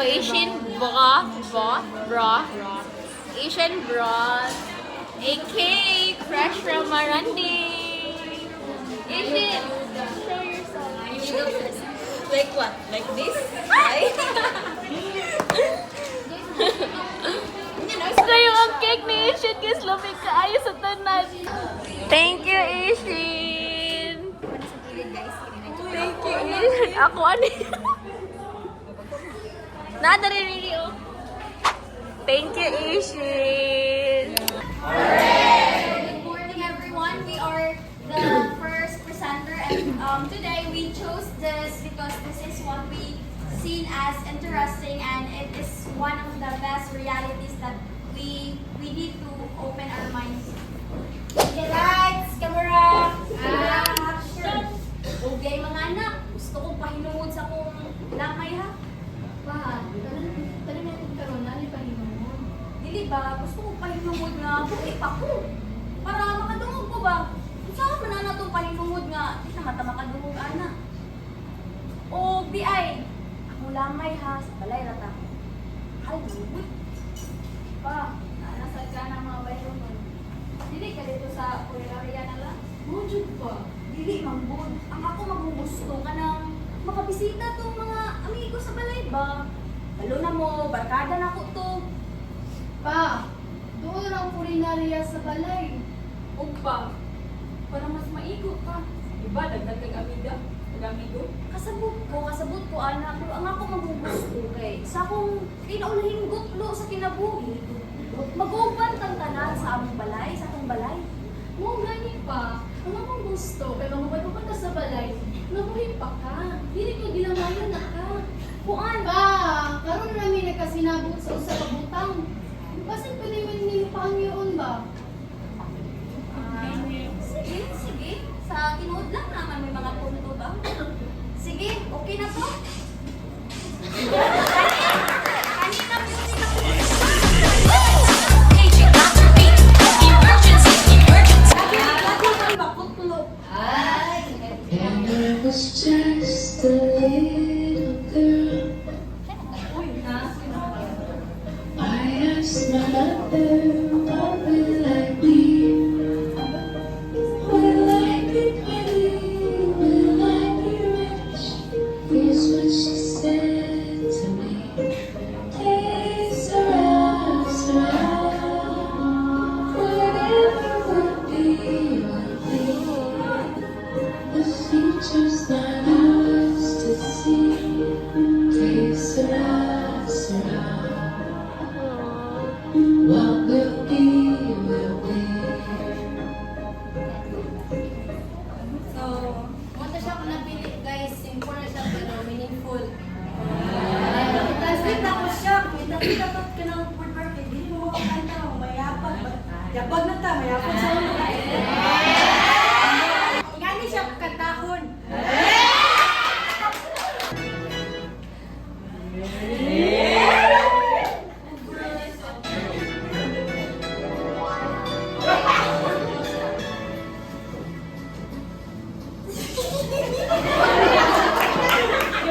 Asian broth. Asian broth. A cake fresh from Marandi. Asian, show yourself. Like what? Like this? Right? Kayo ang cake ni Asian, guys. Lumig ka ayos sa tanan. Thank you, Asian. Thank you, Asian. Ako, ano yun? Nadarili, oh. Thank you, Asian. Good morning, everyone. We are the first presenter, and today we chose this because this is what we seen as interesting, and it is one of the best realities that we need to open our minds. Okay, lights, camera, action. Okay, mga anak, gusto kong pahinungod sa kong lamay, ha? Pa, tanong natin karon na, pahinungod. Dili ba, gusto kong pahinungod nga, buki pa ko. Para makadungog ko ba? Saan man na itong pahinungod nga, di na mata makadungog, anak. O, di ay, ako lamay ha, sa balay rata. Ay, lubot. Pa, nasad ka ng mga bayo mo. Dili ka dito sa Pulgaria na lang? Mujud pa. Dili, mangbud. Ang ako magugusto ka ng makabisita tong mga amigo sa balay ba? Lalo na mo, barkada na ko to. Pa, doon ang kulinarya sa balay. O pa, para mas maigo ka. Diba, dagdag amiga? Amigo? Kasabot ko, anak. Pero ang ako magugusto kay sa akong kinaulahing gutlo sa kinabuhi. Mag-uban kang tanan sa among balay, sa akong balay. Mo gani pa, ang akong gusto, kay mamabay ka sa balay, nabuhi pa ka. Dili ko ginamayan na ka. Kuan? Pa, karon namin nagkasinabot sa usa ka butang. Basin pwede man nimo pangyoon ba? Sige. Sa tinuod lang naman may mga punto ba? Sige, okay na to? Kanina And I was just a little girl. I asked my mother, what will I be? Will I be pretty? Will I be rich? Here's what she said to me. Hey, Sarah, whatever would be, would be. The future's not ours to see. Hey, Sarah, what will be, will be. So, muna siya kung nabili, guys. Simple na siya, pero meaningful. Translate na ko siya. May dapat ka ng food market. Hindi mo makakanta. Mayapag. Yapag na ta. Mayapag sa ulo. Ingani siya katahon.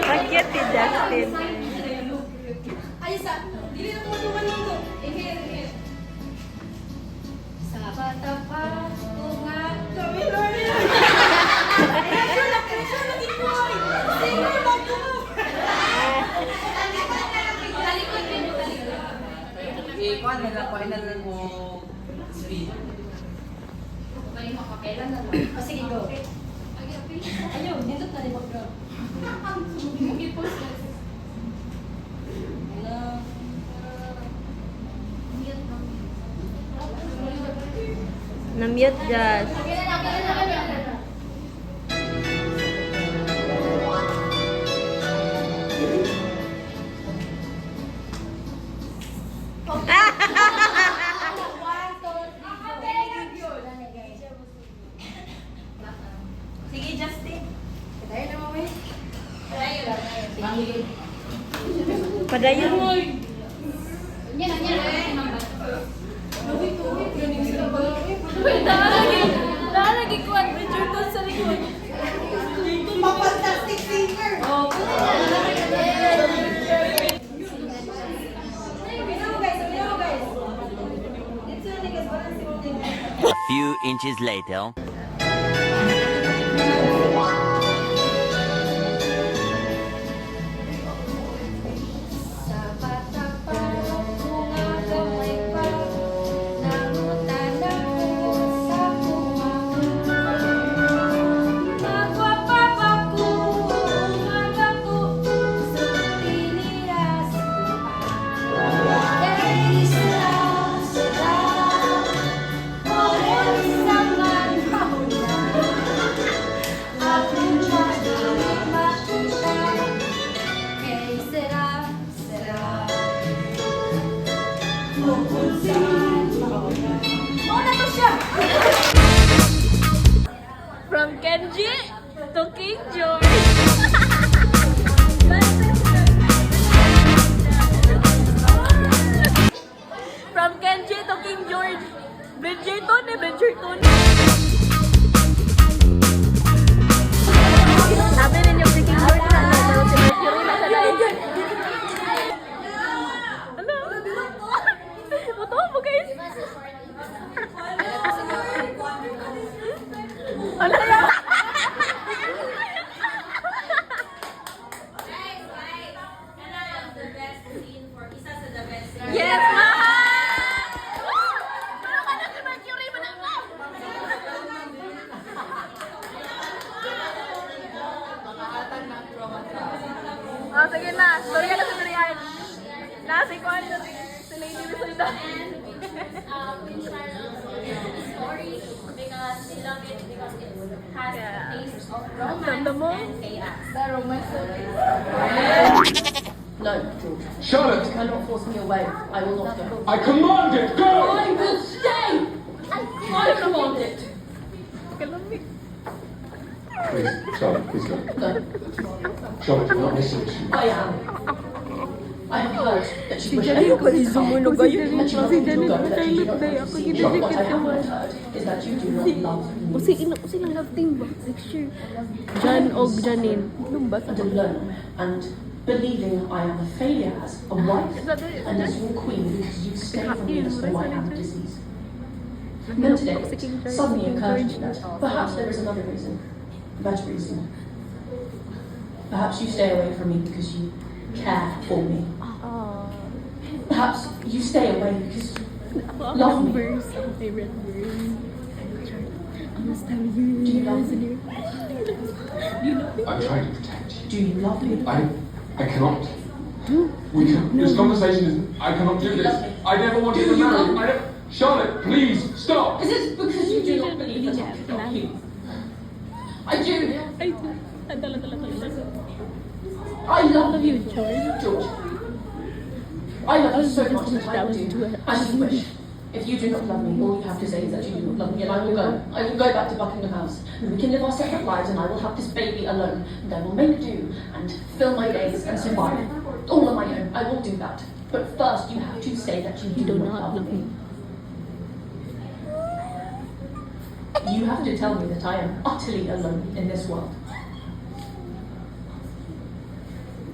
Bakit si Justin? Ayos ah. Dili na tumutuman mo to. Inhale. Sa bata pa, tunga. Sabi Lord. Ikuan nila ko ina mo speed. O sige, go. Ayun, nindot na rin mag-go. Na-mute, Josh. Sige, Justin. Kaya na mo, eh. Padayon mo. Lagi ko ang picture ko sa likod. Fantastic singer. Oh, few inches later. Sa patapang bunga kamay pa, nangutan ako sa magwapapaku, magaku, sa tiniras ko pa. Kay sarap, morel sa manhaw na, ako dyan makita. Kay sarap, Muna to siya! From Kenji to King George. From Kenji to King George. Bridgerton eh, Bridgerton. Sabi ninyo si King George na ano, pero si Mercury na sa live. Ano? Buto mo guys. Ano yan? Yes, ma'am! Pero ka na si Mercury, manangap! Oh, sige na. Storya na si Brian. Si Kwan na si Lady Rizalda. Story because they love it because it has Yeah. a taste of Ganda mo. romance and chaos. No, George. Charlotte, You cannot force me away. I will not go. I command it, go! I will stay! I command it! Kalami. Please, Charlotte, please go. No, Charlotte, you're not listening to me. I am. I have heard that she wished Janine everyone to come sumunog and ayun. that you want me to go, that you do not Day, want ako to see me. What I ginadikit haven't naman. heard is that you do not love me. Kasi lang love team ba? Like sure. Jan og Janine. Anong ba? And alone, and believing I am a failure as a wife and as your queen because you stay from me as though I am a disease. Then today, suddenly occurred to me that perhaps there is another reason, a better reason. Perhaps you stay away from me because you care for me. Perhaps you stay away because you love me. Verse, ang favorite verse. I must tell you. Do you love me? I'm trying to protect you. Do you love me? I cannot. We can, this conversation is, I cannot do this. I never wanted to marry you. I don't, Charlotte, please, stop! Is it because you do not believe that I can love you? I do. Ay, tala. I love Love you, George. George. I love you so much that I will That was do too- as you wish. If you do not love me, all you have to say is that you do not love me, and I will go. I will go back to Buckingham House, and we can live our separate lives, and I will have this baby alone, and I will make do and fill my days and survive all on my own. I will do that. But first, you have to say that you do not love me. You have to tell me that I am utterly alone in this world.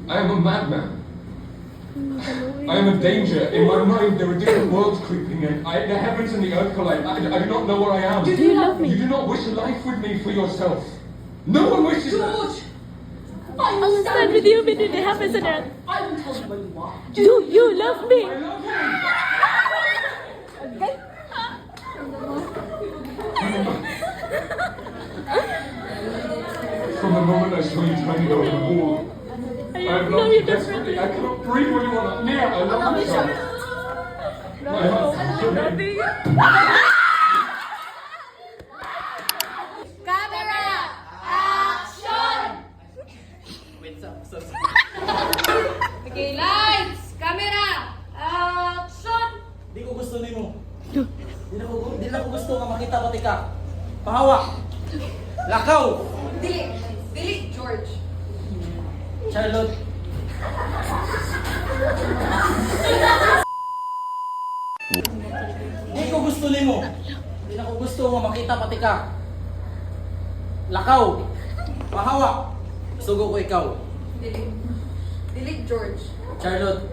I am a madman. I am a danger. In my mind, there are different worlds creeping in. The heavens and the earth collide. I do not know where I am. Do you love me? You do not wish life with me for yourself. No one wishes that. George! I I will will stand with you when it happens and earth. I will tell you where you are. Do you love me? I love you. From the moment I saw you turning over the wall, I have love loved you you desperately. I cannot breathe when you are not near. I love you, Charlotte. My heart is burning. Camera! Action! Okay, lights! Camera! Action! Di ko gusto nimo. Di na ko gusto nga makita pati ka. Pahawa. Lakaw. Dili, George. Charlotte. Di ko gusto nimo. Di na ko gusto nga makita pati ka. Lakaw. Pahawa. Sugo ko ikaw. Dili, George. Charlotte.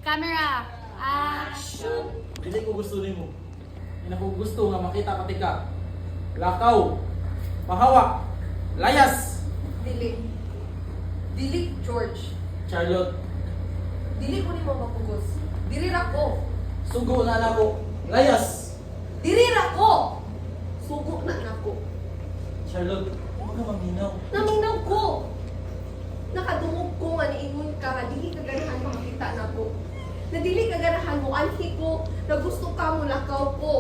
Camera, action! Dili ko gusto nimo. Hindi na ko gusto nga makita pati ka. Lakaw, pahawa, layas. Dili. Dili, George. Charlotte, Dili ko ni mo mapugos. Diri ra ko. sugo na nako. Layas. Diri ra ko. Sugo na nako. Charlotte, huwag ka maminaw. Naminaw ko. Nakadungog ko nga niingon ka nga dili ka ganahan ka makita nako. Na dili ka ganahan mo anhi ko na gusto ka mo lakaw ko.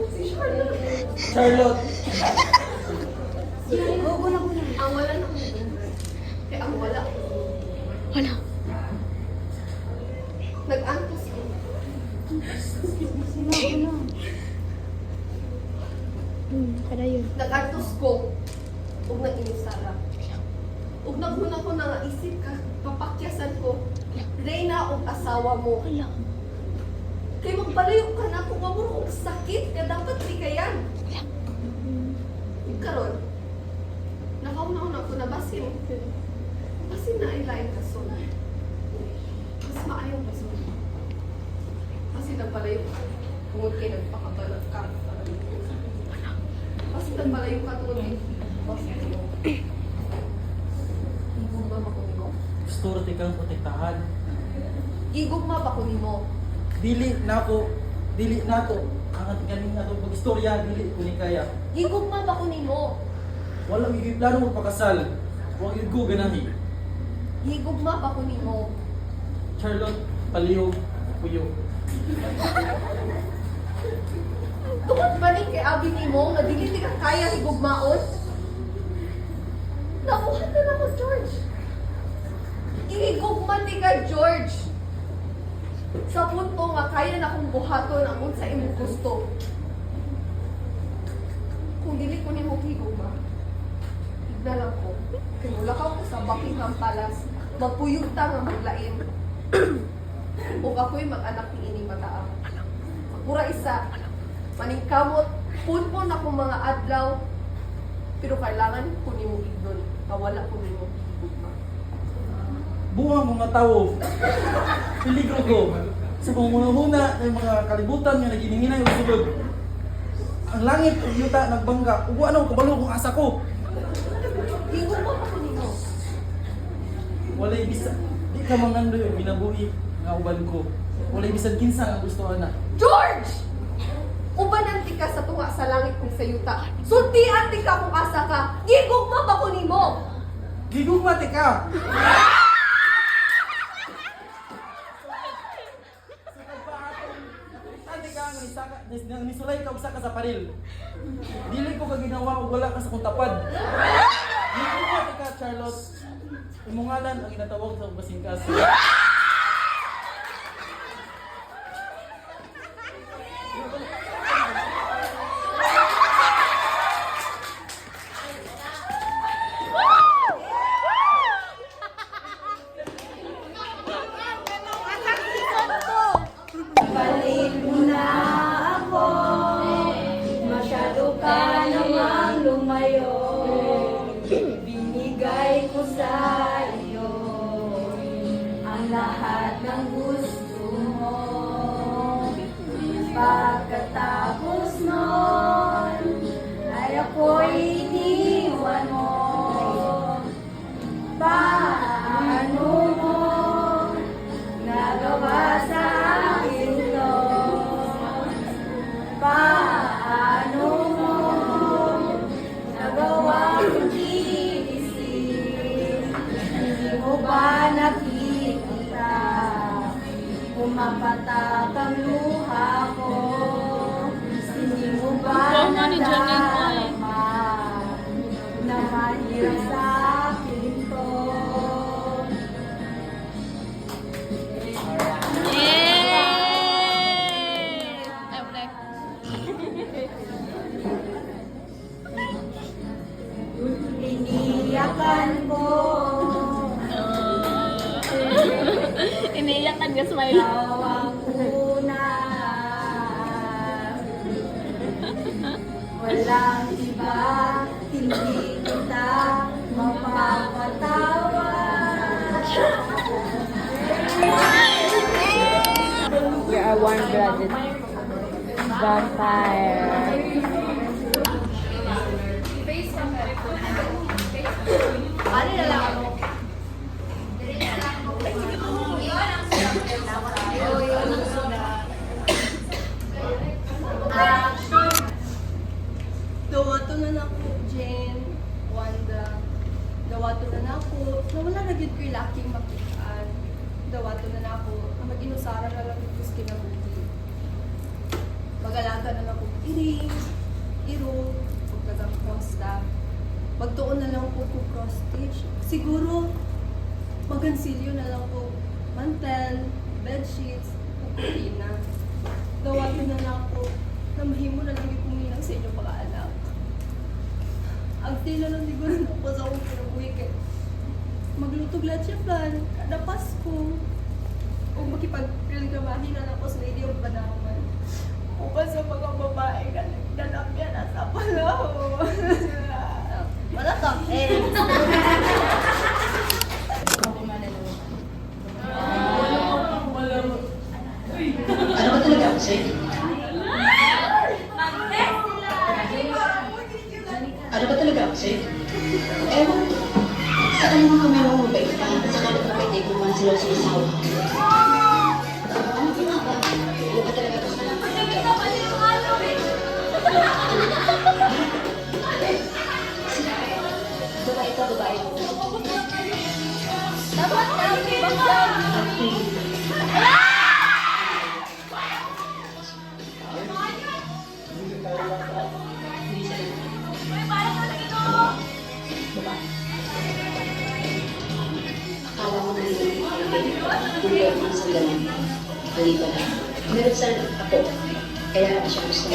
Si Charlotte. Charlotte, Ang wala na ko. Kaya ang wala ko. Wala. Nag-antos ko. Kada yun. Nag-antos ko. Huwag na inisara. Huwag naghuna ko na nga isip ka. Papakyasan ko. Reyna o asawa mo. Wala. Kay magpalayo ka na kung mamuro kong sakit ka dapat di kayan. Karon, nakauna-una ko na basin. Basin na ay lain kaso. Mas maayong kaso. Basin nagpalayo ka. Tungod kayo nagpakabalag ka. Basin nagpalayo ka tungod kayo. Basin mo. Igugma ba ko nimo? gusto rin kang protektahan. Igugma ba ko nimo? Dili na to. Ang galing na to pag-istorya, dili ko ni kaya. Igugma ba ko nimo? Walang plano magpakasal. Huwag yun ko ganahi. Igugma ba ko nimo? Charlotte, palihog, puyo. Tungod ba ni kay abi nimo nga dili ti ka kaya higugmaon? Nakuha na ako, George. Ihigugma ti ka, George. Sa punto nga kaya na akong buhaton ang unsa imong gusto. Kung dili ko nimo higugma, ignalang ko. Kay mula ka ko sa Buckingham Palace, magpuyog ta nga maglain. O ako'y mag-anak ni ining mataang. Pura isa, maningkamot, punpon ako mga adlaw, pero kailangan ko nimo ignon, kawala ko nimo higugma. Buwang mga tao. Peligro ko. Sa panguna-una ng mga kalibutan nga nagininginay o sulod. Ang langit o yuta nagbangga. Uwa na kabalo kung asa ko. Higugma pa ko nimo. Walay bisa. Di ka mangandoy o minabuhi nga uban ko. Walay bisan kinsa nga gusto na. George! Ubanan ti ka sa tunga sa langit kung sa yuta. Sultian ti ka kung asa ka. Higugma pa ko nimo. Gigugmate ka! Nisulay ka usa ka sa paril. Dili ko ka ginawa o wala ka sa kong tapad. Gigugmate ka, Charlotte. Imungalan ang inatawag sa basingkas. Balik mo na ako, masyado ka namang lumayo. Binigay ko sa iyo ang lahat ng gusto mo. Pagkatapos nun, ay ako'y iniwan mo. Paano mo nagawa sa akin to? Paano mo nagawa kong iisip? Hindi mo ba nakikita? Pumapatak ang luha ko. Hindi mo ba nadarama na mahirap sa akin to? Iniyakan ko. Iniiyakan ka, smile. Ikaw ang una. Walang iba, hindi kita We are warm-blooded vampire. Ano na lang ako? Dawato na na ko, Jane, Wanda. Dawato na na ko. Nawala na gid ko'y laking makitaan. Dawato na na ko. Ang mag-inusara na lang ito sa kinabuhi. Mag-alaga na lang ko iring, iro, o kagang costa. Magtuon na lang ko ko cross stitch. Siguro, magansilyo na lang ko mantel, bedsheets, o kurtina. Dawato na lang ko na mahimo na lang yung kuminang sa inyong mga anak. Ang tila lang siguro na po sa akong kinabuhi kay maglutog lahat siya plan kada Pasko. O makipag-pilgamahin na lang po sa Lady of Banaman. O ba sa mga babae na nagdalapyan na sa panahon. Wala ka. Ano ba talaga ako sa'yo? Ano ba talaga ako sa'yo? Ewan ko. Saan naman kami nung mabait pa? Sa kapit na pwede kung man sila sumasawa. Ano ba ba? Ano ba talaga ako sa'yo? Babae ka, babae ko. Dapat kami Akala mo na kung meron man sa ganun. Hindi ba na? Meron sa ako. Kaya ako siya gusto.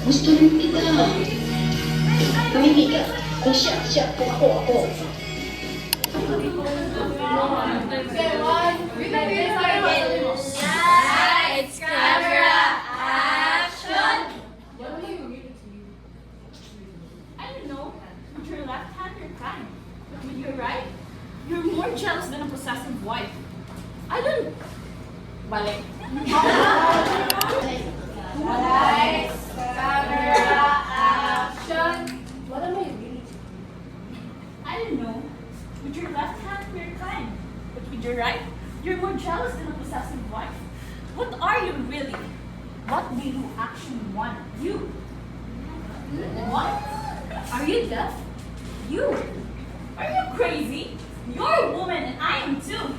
Gusto rin kita. Pumili ka. Kung siya, kung ako. Lights, camera, action! I don't know. With your left hand, you're kind. But with your right, you're more jealous than a possessive wife. I don't... Balik. Lights, camera, action! What am I really? I don't know. With your left hand, you're kind. But with your right, you're more jealous than a possessive wife. What are you really? What do you actually want? You. What? Are you deaf? You. Are you crazy? You're a woman and I am too.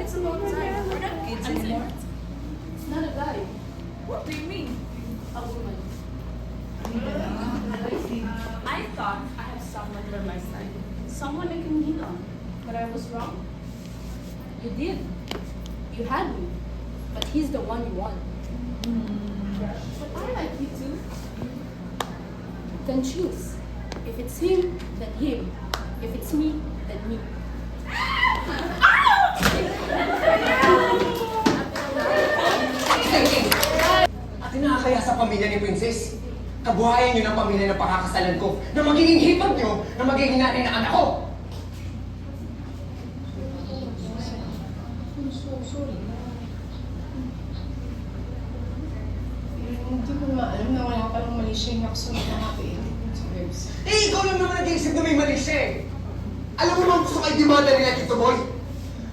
It's about time. We're not kids anymore. It's not a guy. What do you mean? A woman. I thought I had someone by my side. Someone I can lean on. But I was wrong. You did. You had me. But he's the one you want. But I like you too. Then choose. If it's him, then him. If it's me, then me. At nakakaya sa pamilya ni Princess. Kabuhayan niyo ng pamilya na pakakasalan ko na magiging hipag niyo na magiging nanay ng anak ko. I'm so sorry. Hindi ko nga alam na wala palang mali siya yung nakasunod na naka-edit mo sa website. Eh, ikaw lang naman nag-iisip na may mali siya eh. Alam mo naman gusto kayo demanda nila Tito Boy.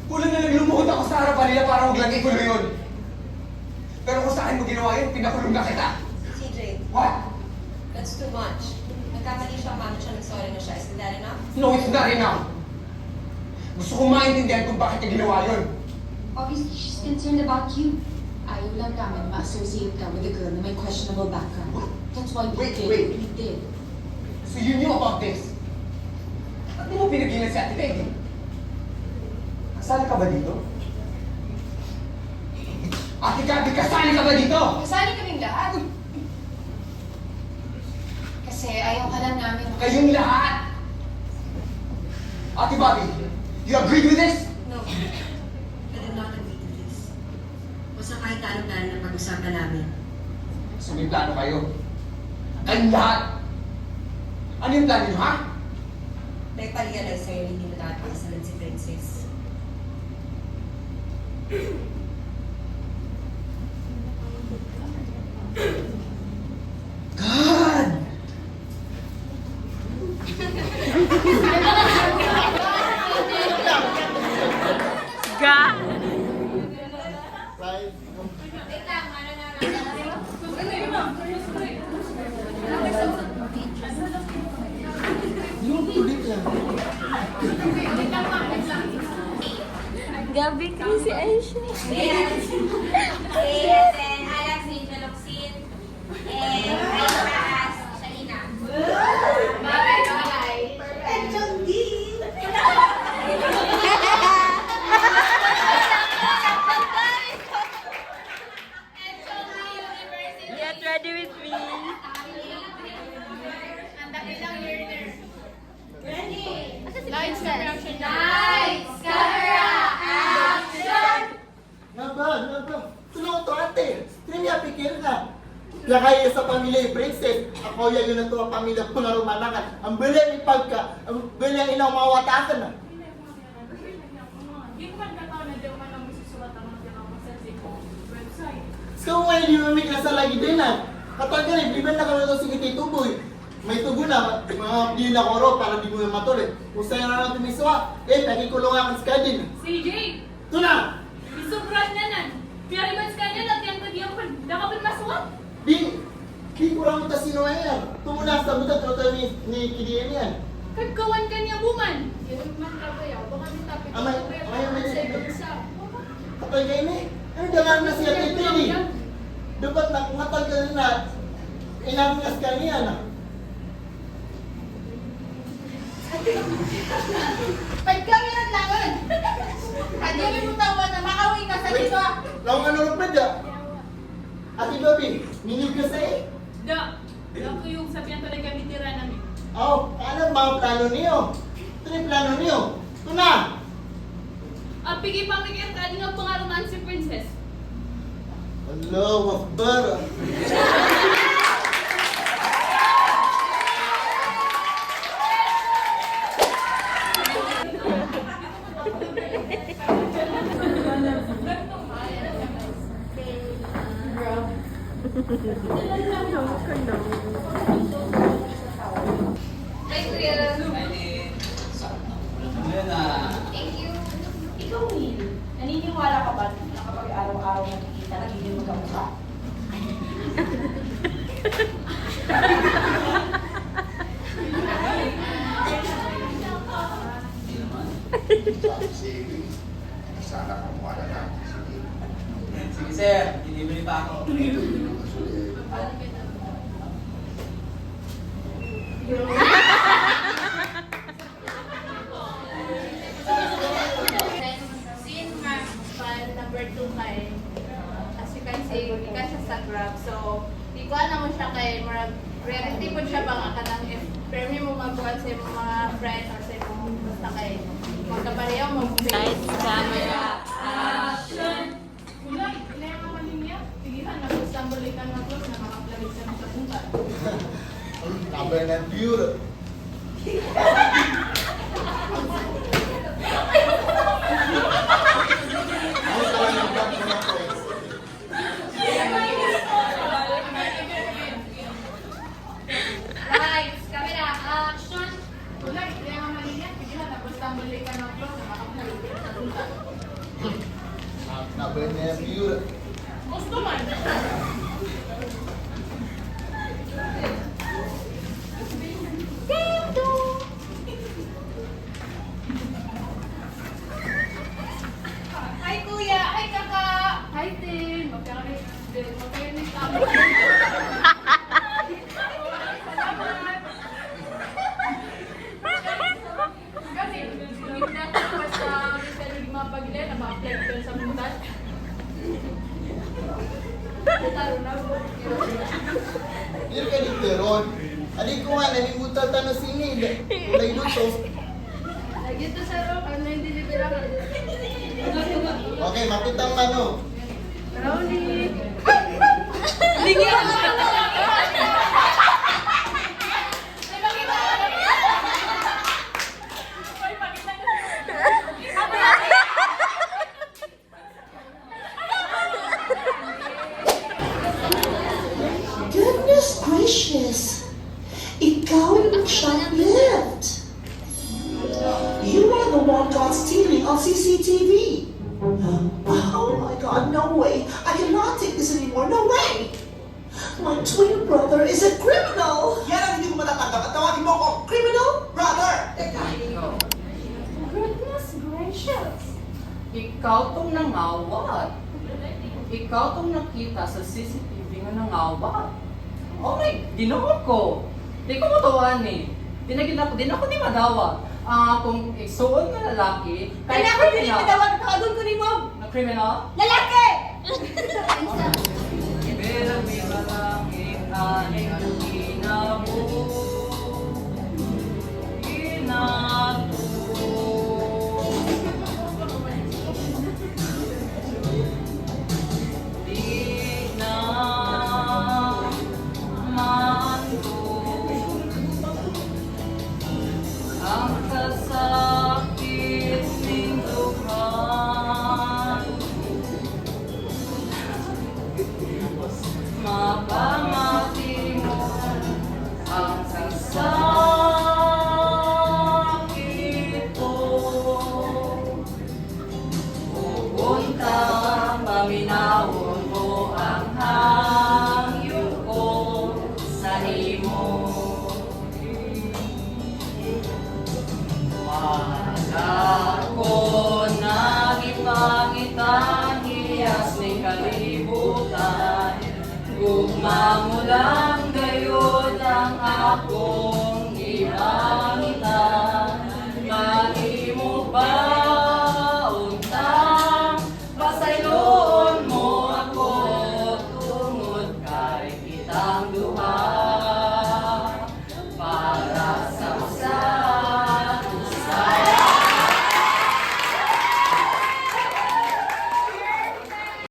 Kulang na lang lumuhod ako sa harapan nila para huwag lang ikulo yun. Pero kung sa akin mo ginawa yun, pinakulong na kita. CJ, What? that's too much. Nagkamali siya, mami siya, nag-sorry na siya. Is that enough? No, it's not enough. Gusto kong maintindihan kung bakit niya ginawa yun. Obviously, she's concerned about you. Ayaw lang namin ma-associate ka with a girl na may questionable background. That's why we Wait, did wait. what we did. So you knew about this? Ba't di mo pinagilan si Ate Peggy? Kasali ka ba dito? Ate Gabi, kasali ka ba dito? Kasali kaming lahat. Kasi ayaw ka lang namin. Kayong lahat! Ate Bobby, you agree with this? No, I did not agree to this. O sa kahit anong plano na pag-usapan namin. So may plano kayo. Kayong lahat. Ano yung plano nyo, ha? May pa-realize sa'yo hindi mo dapat pakasalan si Princess. God! Wait lang, ano na. Gabi kasi Aisha. And then Alex Angel Oxin. And Aisha as Shalina. Bagay, bagay. Get ready with me. Lights, camera, action! Naba. Tulungan to ate. Hindi niya pikir na. Kaya kayo sa pamilya Princess, ako yun na to ang pamilya ko na rumanakan. Ang bili ni Pagka, ang bili ang inaw mawatakan na. Ikaw nga hindi mo may kasa lagi din na. Katagal di ba na kami ito sige tituboy. May tubo na, mga di na koro para di mo yung matuloy. Kung sa'yo na lang tumiswa, pakikulong ako sa kadin. CJ, Ito na! isubran na nan. Pero mas kanya lang yung kagiyang pa. Nakapin masuwat. Di kurang ta sino yan. Tumuna sa buta tayo ni Kidian yan. Kagkawan kanya buman. Amay Kapag kayo ni, ano dalang na siya titili? Dapat nakungatag ka rin na inangas ka niya na. Pag kami ng langon! Hindi mo tawa na makawin ka sa dito. Laong ano rin pa dyan? Ate Bobby, minig ka sa eh. Da. Ako yung sabihan talaga kami tira namin. Ano ang mga plano niyo? Ito yung plano niyo. Ito na! Pigi pamigyan ka din ang pangaruman si Princess. Allahu Akbar. Thank you. Thank you. Ikaw, Will, naniniwala ka ba na kapag araw-araw nakikita, nagiging magkamukha? Sana kamuha na natin. Sige sir, delivery pa ako. Sin file number 2 kay as you can see, ika siya sa Grab. So, di ko alam mo siya kay marag reality po siya bang kanang if permi mo magbuhat sa imong mga friends or sa imong basta kay magkapareho mo Lights, camera, action. Wala, ilayang naman niya. Tigihan na kung saan balikan na close na makaplalit siya ng kapunta. Number na pure. Ano ka lang yung back mo na friends? Lights, camera, action! Wala, ilayang naman niya. Tigihan na kung saan balikan na close na makaplalit siya ng kapunta. Number na pure. Gusto man. Hi, Kuya! Hi, Kaka! Hi, Tin. Magkakaroon ni Tama. Kasi, hindi natin pa sa Rizal yung mga pagila na ma-apply ko sa mundan. Taro na po. Dito ka dito ron. Adik ko nga, nalimutan tanong sini. Ulay luto. Dito sa room, ano yung deliver ako? Okay, makitang mano. Brownie. Goodness gracious! Ikaw yung shoplift! You are the one caught stealing on CCTV! Oh my god, no way! I cannot take this anymore, no way! My twin brother is a criminal! Yan ang hindi ko matatanggap at tawagin mo ako, criminal brother! Goodness gracious! Ikaw tong nangawat. Ikaw tong nakita sa CCTV nga nangawat. Oh my, ginoo ko. Di ko matuwan eh. Din ako ni madawa. Kung isuon nga lalaki, Kaya ako din matawag tawagon ko ni mo! na kriminal, Lalaki! Ibera langit aning ginabu. Inato. Di na manto ang kasakit ning duhan. Mapamati mo ang sasakit ko. Pupunta, paminahon mo ang hangyo ko sa imo. Wala ko nagipangitang hiyas ni kalibutan. Gugma mo lang gayon ang ako